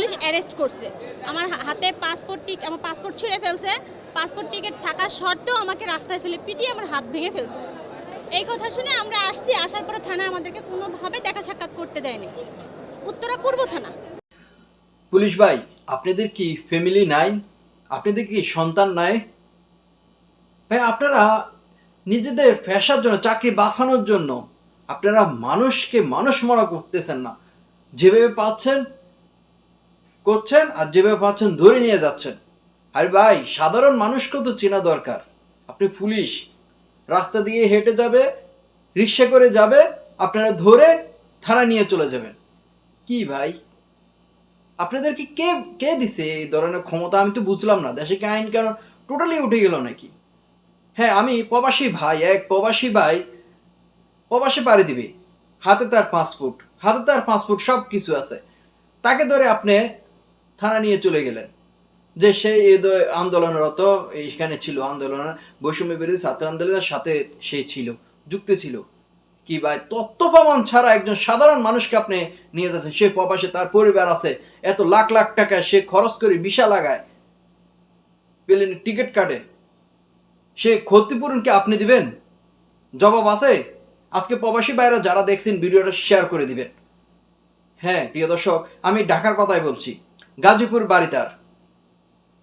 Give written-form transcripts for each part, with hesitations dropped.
Police arrest করছে। আমার হাতে আমার পাসপোর্ট ছিঁড়ে ফেলছে, পাসপোর্ট টিকিট থাকার সত্ত্বেও আমাকে রাস্তায় ফেলে পিটিয়ে আমার হাত ভেঙে ফেলছে। এই কথা শুনে আমরা আসছি, আসার পরে থানা আমাদেরকে কোনোভাবে দেখা সাক্ষাৎ করতে দেয়নি। উত্তরা পূর্ব থানা। পুলিশ ভাই, আপনাদের কি ফ্যামিলি নাই? আপনাদের কি সন্তান নাই? ভাই, আপনারা নিজেদের পেশার জন্য, চাকরি বাঁচানোর জন্য আপনারা মানুষকে মানুষ মরা করতেছেন না। যেভাবে পাচ্ছেন করছেন, আর যেভাবে পাচ্ছেন ধরে নিয়ে যাচ্ছেন। আরে ভাই, সাধারণ মানুষকেও তো চেনা দরকার। আপনি পুলিশ, রাস্তা দিয়ে হেঁটে যাবে, রিক্সা করে যাবে, আপনারা ধরে থানা নিয়ে চলে যাবেন। কি ভাই, আপনাদেরকে কে কে দিছে এই ধরনের ক্ষমতা? আমি তো বুঝলাম না। দেশে কি আইন কানুন টোটালি উঠে গেল নাকি? হ্যাঁ, আমি প্রবাসী ভাই, এক প্রবাসী ভাই প্রবাসে পাড়ি দিবে, হাতে তার পাসপোর্ট সব কিছু আছে, তাকে ধরে আপনি থানা নিয়ে চলে গেলেন যে সে এই আন্দোলনরত, এইখানে ছিল আন্দোলনের, বৈষম্য বিরোধী ছাত্র আন্দোলনের সাথে সে ছিল, যুক্ত ছিল। কি ভাই, তথ্য প্রমাণ ছাড়া একজন সাধারণ মানুষকে আপনি নিয়ে যাচ্ছেন। সে প্রবাসে, তার পরিবার আছে, এত লাখ লাখ টাকা সে খরচ করে ভিসা লাগায়, প্লেনের টিকিট কাটে, সে ক্ষতিপূরণ কি আপনি দিবেন? জবাব আছে? আজকে প্রবাসী ভাইরা যারা দেখছেন ভিডিওটা শেয়ার করে দিবেন। হ্যাঁ প্রিয় দর্শক, আমি ঢাকার কথাই বলছি। গাজীপুর বাড়ি তার,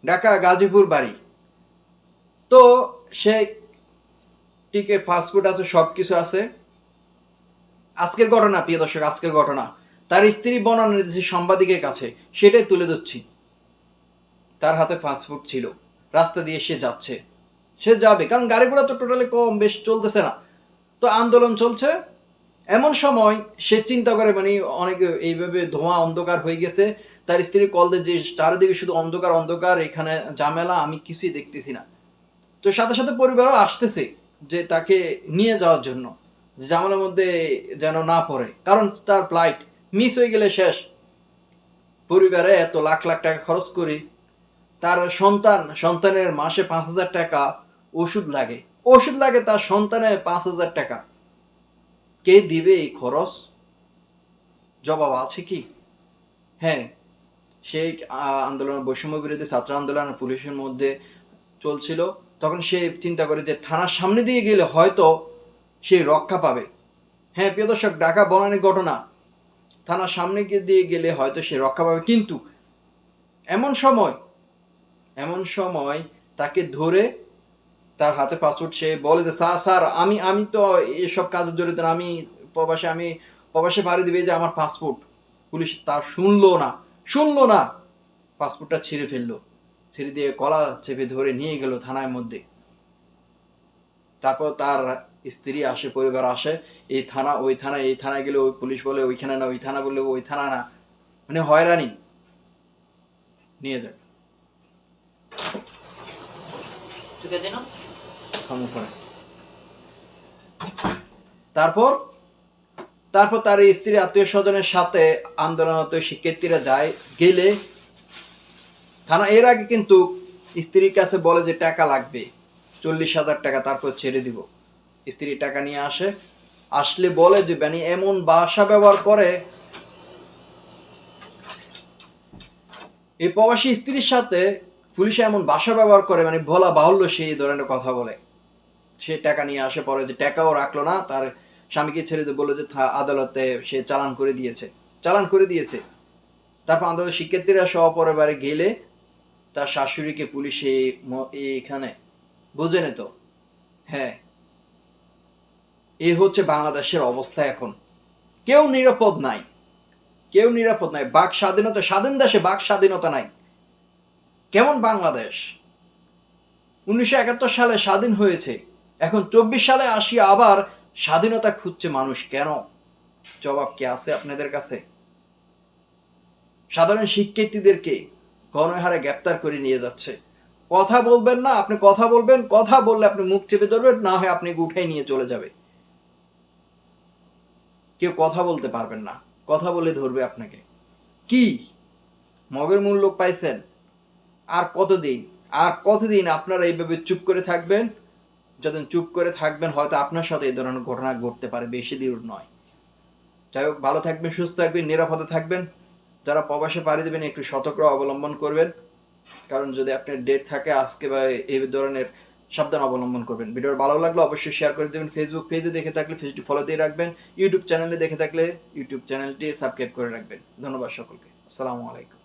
ঢাকা গাজীপুর বাড়ি। তো সে টিকিট, পাসপোর্ট আছে, সব কিছু আছে। আজকের ঘটনা প্রিয় দর্শক, আজকের ঘটনা তার স্ত্রী বর্ণনা দিয়েছে সাংবাদিকের কাছে, সেটাই তুলে ধরছি। তার হাতে পাসপোর্ট ছিল, রাস্তা দিয়ে সে যাচ্ছে, সে যাবে, কারণ গাড়ি ঘোড়া তো টোটালি কম বেশ চলতেছে না, তো আন্দোলন চলছে। এমন সময় সে চিন্তা করে, মানে অনেক এইভাবে ধোঁয়া অন্ধকার হয়ে গেছে, তার স্ত্রী কল দেয় যে চারিদিকে শুধু অন্ধকার অন্ধকার, এখানে ঝামেলা, আমি কিছুই দেখতেছি না। তো সাথে সাথে পরিবারও আসতেছে যে তাকে নিয়ে যাওয়ার জন্য, ঝামেলার মধ্যে যেন না পড়ে, কারণ তার ফ্লাইট মিস হয়ে গেলে শেষ। পরিবারে এত লাখ লাখ টাকা খরচ করি, তার সন্তানের মাসে 5,000 টাকা ওষুধ লাগে তার সন্তানের 5,000 টাকা। কে দিবে এই খরচ? জবাব আছে কি? হ্যাঁ, সেই আন্দোলন, বৈষম্য বিরোধী ছাত্র আন্দোলন পুলিশের মধ্যে চলছিল, তখন সে চিন্তা করে যে থানার সামনে দিয়ে গেলে হয়তো সে রক্ষা পাবে। হ্যাঁ প্রিয় দর্শক, ঢাকা বনানী ঘটনা, থানার সামনে দিয়ে গেলে হয়তো সে রক্ষা পাবে, কিন্তু এমন সময় তাকে ধরে, তার হাতে পাসপোর্ট, সে বলে যে স্যার আমি তো এসব কাজে জড়িত না, আমি প্রবাসে পাড়ি দিবে, যে আমার পাসপোর্ট। পুলিশ তা শুনলো না, পাসপোর্টটা ছিঁড়ে দিয়ে গলা চেপে ধরে নিয়ে গেল থানার মধ্যে। তারপর তার স্ত্রী আসে, পরিবার আসে, এই থানা ওই থানা, এই থানায় গেলে ওই পুলিশ বলে ওইখানে না, ওই থানা বললে ওই থানা না, মানে হয়রানি। নিয়ে যাক তারপর তার স্ত্রী আত্মীয় স্বজনের সাথে আন্দোলনরত শিক্ষার্থীরা গেলে থানা, এর আগে কিন্তু স্ত্রীর কাছে বলে যে টাকা লাগবে 40,000 টাকা, তারপর ছেড়ে দিব। স্ত্রী টাকা নিয়ে আসলে বলে যে মানে এমন ভাষা ব্যবহার করে, এই প্রবাসী স্ত্রীর সাথে পুলিশে এমন ভাষা ব্যবহার করে, মানে বলা বাহুল্য সেই ধরনের কথা বলে। সে টাকা নিয়ে আসে, পরে যে টাকাও রাখলো না, তার স্বামীকে ছেড়ে দিয়ে বললো যে আদালতে সে চালান করে দিয়েছে। তারপর আন্দোলন শিক্ষার্থীরা সপরিবারে গেলে তার শাশুড়িকে পুলিশে এখানে বুঝে নিত। হ্যাঁ, এই হচ্ছে বাংলাদেশের অবস্থা এখন। কেউ নিরাপদ নাই। বাক স্বাধীনতা, স্বাধীন দেশে বাক স্বাধীনতা নাই। কেমন বাংলাদেশ? 1971 সালে স্বাধীন হয়েছে, এখন 24 সালে আসি আবার স্বাধীনতা খুঁজছে মানুষ কেন? জবাব কি আছে আপনাদের কাছে? সাধারণ শিক্ষার্থীদেরকে গণহারে গ্রেপ্তার করে নিয়ে যাচ্ছে। কথা বলবেন না, আপনি কথা বলবেন, কথা বললে আপনি মুখ চেপে ধরবেন, না হয় আপনি উঠাই নিয়ে চলে যাবে। কেউ কথা বলতে পারবেন না, কথা বলে ধরবে আপনাকে। কি মগের মূল্য পাইছেন? আর কতদিন আপনারা এইভাবে চুপ করে থাকবেন? যতদিন চুপ করে থাকবেন হয়তো আপনার সাথে এই ধরনের ঘটনা ঘটতে পারে, বেশি দূর নয়। যাই হোক, ভালো থাকবেন, সুস্থ থাকবেন, নিরাপদে থাকবেন। যারা প্রবাসে পাড়ি দেবেন একটু সতর্কতা অবলম্বন করবেন, কারণ যদি আপনার ডেট থাকে আজকে বা এই ধরনের সাবধান অবলম্বন করবেন। ভিডিও ভালো লাগলে অবশ্যই শেয়ার করে দেবেন। ফেসবুক পেজে দেখে থাকলে পেজটি ফলো দিয়ে রাখবেন, ইউটিউব চ্যানেলে দেখে থাকলে ইউটিউব চ্যানেলটি সাবস্ক্রাইব করে রাখবেন। ধন্যবাদ সকলকে। আসসালামু আলাইকুম।